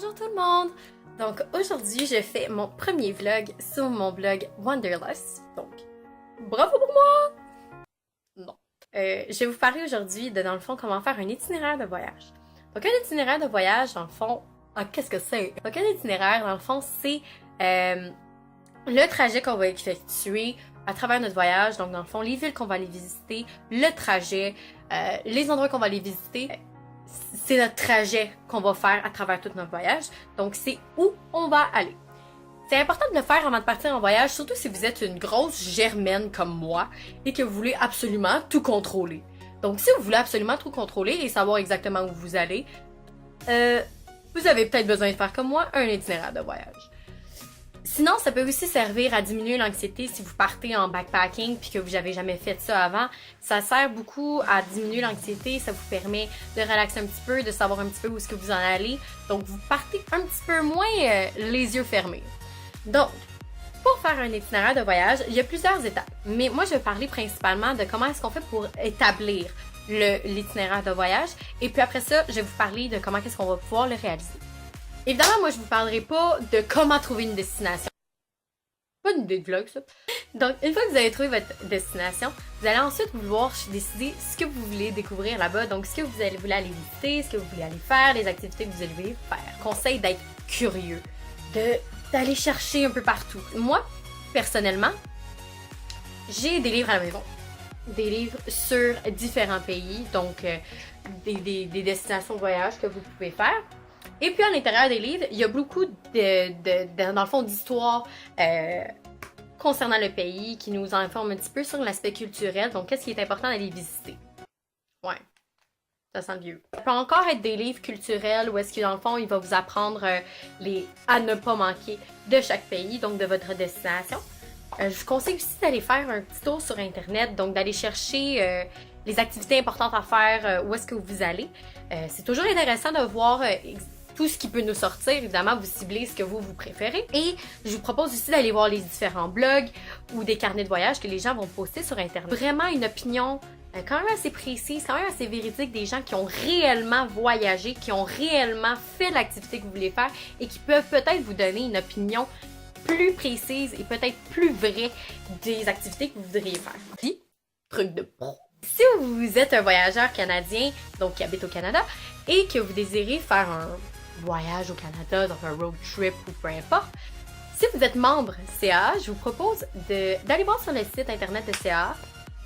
Bonjour tout le monde! Donc aujourd'hui, je fais mon premier vlog sur mon blog Wanderlust. Donc, bravo pour moi! Non. Je vais vous parler aujourd'hui de, dans le fond, comment faire un itinéraire de voyage. Donc un itinéraire de voyage, dans le fond, qu'est-ce que c'est? Donc un itinéraire, dans le fond, c'est le trajet qu'on va effectuer à travers notre voyage. Donc dans le fond, les villes qu'on va aller visiter, le trajet, les endroits qu'on va aller visiter. C'est notre trajet qu'on va faire à travers tout notre voyage. Donc, c'est où on va aller. C'est important de le faire avant de partir en voyage, surtout si vous êtes une grosse germaine comme moi et que vous voulez absolument tout contrôler. Donc, si vous voulez absolument tout contrôler et savoir exactement où vous allez, vous avez peut-être besoin de faire comme moi un itinéraire de voyage. Sinon, ça peut aussi servir à diminuer l'anxiété si vous partez en backpacking puis que vous n'avez jamais fait ça avant. Ça sert beaucoup à diminuer l'anxiété, ça vous permet de relaxer un petit peu, de savoir un petit peu où est-ce que vous en allez. Donc, vous partez un petit peu moins les yeux fermés. Donc, pour faire un itinéraire de voyage, il y a plusieurs étapes. Mais moi, je vais parler principalement de comment est-ce qu'on fait pour établir l'itinéraire de voyage. Et puis après ça, je vais vous parler de comment est-ce qu'on va pouvoir le réaliser. Évidemment, moi, je vous parlerai pas de comment trouver une destination. Pas une idée de vlog, ça. Donc, une fois que vous avez trouvé votre destination, vous allez ensuite vouloir décider ce que vous voulez découvrir là-bas. Donc, ce que vous allez vouloir aller visiter, ce que vous voulez aller faire, les activités que vous allez faire. Conseil d'être curieux, d'aller chercher un peu partout. Moi, personnellement, j'ai des livres à la maison. Des livres sur différents pays, donc des destinations de voyage que vous pouvez faire. Et puis, à l'intérieur des livres, il y a beaucoup dans le fond, d'histoires concernant le pays qui nous informent un petit peu sur l'aspect culturel. Donc, qu'est-ce qui est important d'aller visiter? Ouais, ça sent vieux. Ça peut encore être des livres culturels où est-ce que, dans le fond, il va vous apprendre à ne pas manquer de chaque pays, donc de votre destination. Je vous conseille aussi d'aller faire un petit tour sur Internet, donc d'aller chercher les activités importantes à faire où est-ce que vous allez. C'est toujours intéressant de voir tout ce qui peut nous sortir. Évidemment, vous ciblez ce que vous préférez. Et je vous propose aussi d'aller voir les différents blogs ou des carnets de voyage que les gens vont poster sur Internet. Vraiment une opinion quand même assez précise, quand même assez véridique des gens qui ont réellement voyagé, qui ont réellement fait l'activité que vous voulez faire et qui peuvent peut-être vous donner une opinion plus précise et peut-être plus vraie des activités que vous voudriez faire. Puis, truc de pro. Si vous êtes un voyageur canadien, donc qui habite au Canada, et que vous désirez faire un voyage au Canada, donc un road trip ou peu importe, si vous êtes membre CAA, je vous propose d'aller voir sur le site internet de CAA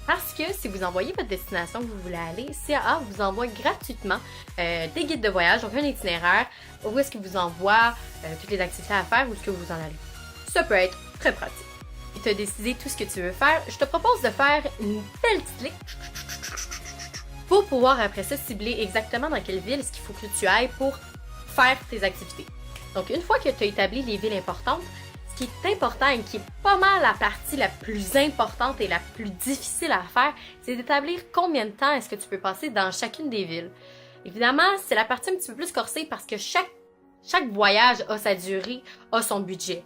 parce que si vous envoyez votre destination que vous voulez aller, CAA vous envoie gratuitement des guides de voyage, donc un itinéraire, où est-ce qu'il vous envoie toutes les activités à faire, où est-ce que vous en allez. Ça peut être très pratique. Et tu as décidé tout ce que tu veux faire, je te propose de faire une belle petite liste pour pouvoir après ça cibler exactement dans quelle ville est-ce qu'il faut que tu ailles pour faire tes activités. Donc une fois que tu as établi les villes importantes, ce qui est important et qui est pas mal la partie la plus importante et la plus difficile à faire, c'est d'établir combien de temps est-ce que tu peux passer dans chacune des villes. Évidemment, c'est la partie un petit peu plus corsée parce que chaque voyage a sa durée, a son budget.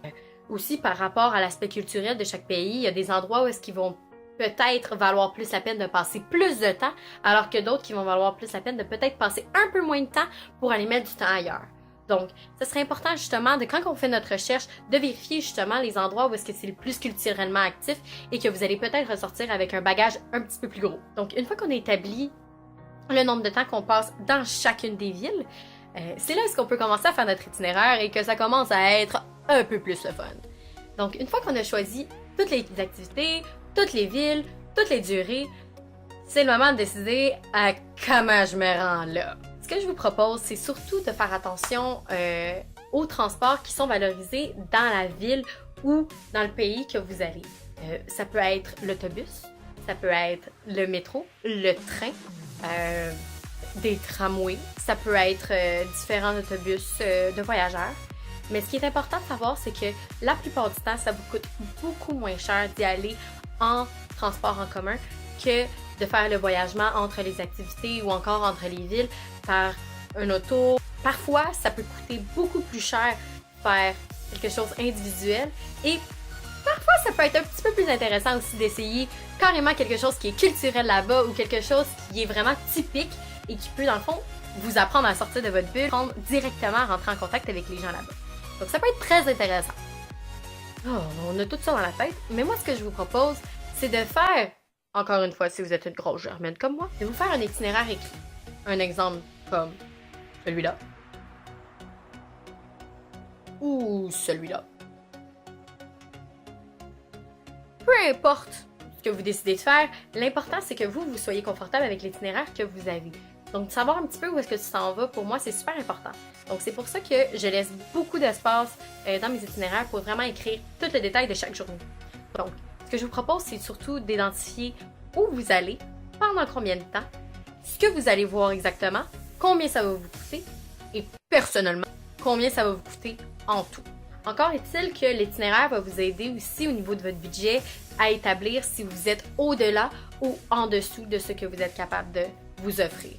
Aussi par rapport à l'aspect culturel de chaque pays, il y a des endroits où est-ce qu'ils vont peut-être valoir plus la peine de passer plus de temps, alors que d'autres qui vont valoir plus la peine de peut-être passer un peu moins de temps pour aller mettre du temps ailleurs. Donc, ce serait important justement de, quand on fait notre recherche, de vérifier justement les endroits où est-ce que c'est le plus culturellement actif et que vous allez peut-être ressortir avec un bagage un petit peu plus gros. Donc, une fois qu'on a établi le nombre de temps qu'on passe dans chacune des villes, c'est là où est-ce qu'on peut commencer à faire notre itinéraire et que ça commence à être un peu plus le fun. Donc, une fois qu'on a choisi toutes les activités, toutes les villes, toutes les durées, c'est le moment de décider à comment je me rends là. Ce que je vous propose, c'est surtout de faire attention aux transports qui sont valorisés dans la ville ou dans le pays que vous allez. Ça peut être l'autobus, ça peut être le métro, le train, des tramways, ça peut être différents autobus de voyageurs. Mais ce qui est important de savoir, c'est que la plupart du temps, ça vous coûte beaucoup moins cher d'y aller en transport en commun que de faire le voyagement entre les activités ou encore entre les villes par un auto. Parfois, ça peut coûter beaucoup plus cher faire quelque chose individuel et parfois, ça peut être un petit peu plus intéressant aussi d'essayer carrément quelque chose qui est culturel là-bas ou quelque chose qui est vraiment typique et qui peut, dans le fond, vous apprendre à sortir de votre bulle, apprendre directement à rentrer en contact avec les gens là-bas. Donc ça peut être très intéressant. Oh, on a tout ça dans la tête, mais moi ce que je vous propose, c'est de faire, encore une fois si vous êtes une grosse germaine comme moi, de vous faire un itinéraire écrit. Un exemple comme celui-là. Ou celui-là. Peu importe ce que vous décidez de faire, l'important c'est que vous soyez confortable avec l'itinéraire que vous avez. Donc, de savoir un petit peu où est-ce que tu s'en vas, pour moi, c'est super important. Donc, c'est pour ça que je laisse beaucoup d'espace dans mes itinéraires pour vraiment écrire tout le détail de chaque journée. Donc, ce que je vous propose, c'est surtout d'identifier où vous allez, pendant combien de temps, ce que vous allez voir exactement, combien ça va vous coûter, et personnellement, combien ça va vous coûter en tout. Encore est-il que l'itinéraire va vous aider aussi au niveau de votre budget à établir si vous êtes au-delà ou en dessous de ce que vous êtes capable de vous offrir.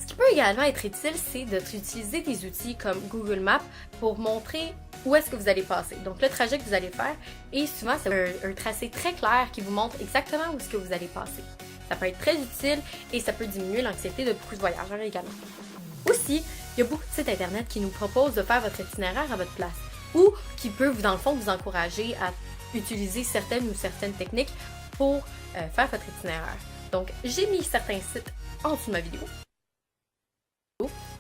Ce qui peut également être utile, c'est d'utiliser des outils comme Google Maps pour montrer où est-ce que vous allez passer. Donc le trajet que vous allez faire, et souvent c'est un tracé très clair qui vous montre exactement où est-ce que vous allez passer. Ça peut être très utile et ça peut diminuer l'anxiété de beaucoup de voyageurs également. Aussi, il y a beaucoup de sites internet qui nous proposent de faire votre itinéraire à votre place ou qui peut, dans le fond, vous encourager à utiliser certaines techniques pour faire votre itinéraire. Donc, j'ai mis certains sites en dessous de ma vidéo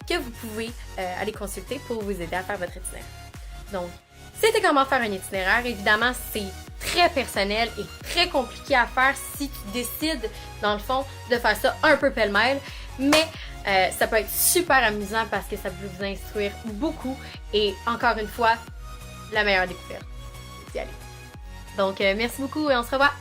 que vous pouvez aller consulter pour vous aider à faire votre itinéraire. Donc, c'était comment faire un itinéraire. Évidemment, c'est très personnel et très compliqué à faire si tu décides, dans le fond, de faire ça un peu pêle-mêle. Mais ça peut être super amusant parce que ça peut vous instruire beaucoup. Et encore une fois, la meilleure découverte, c'est d'y aller. Donc, merci beaucoup et on se revoit!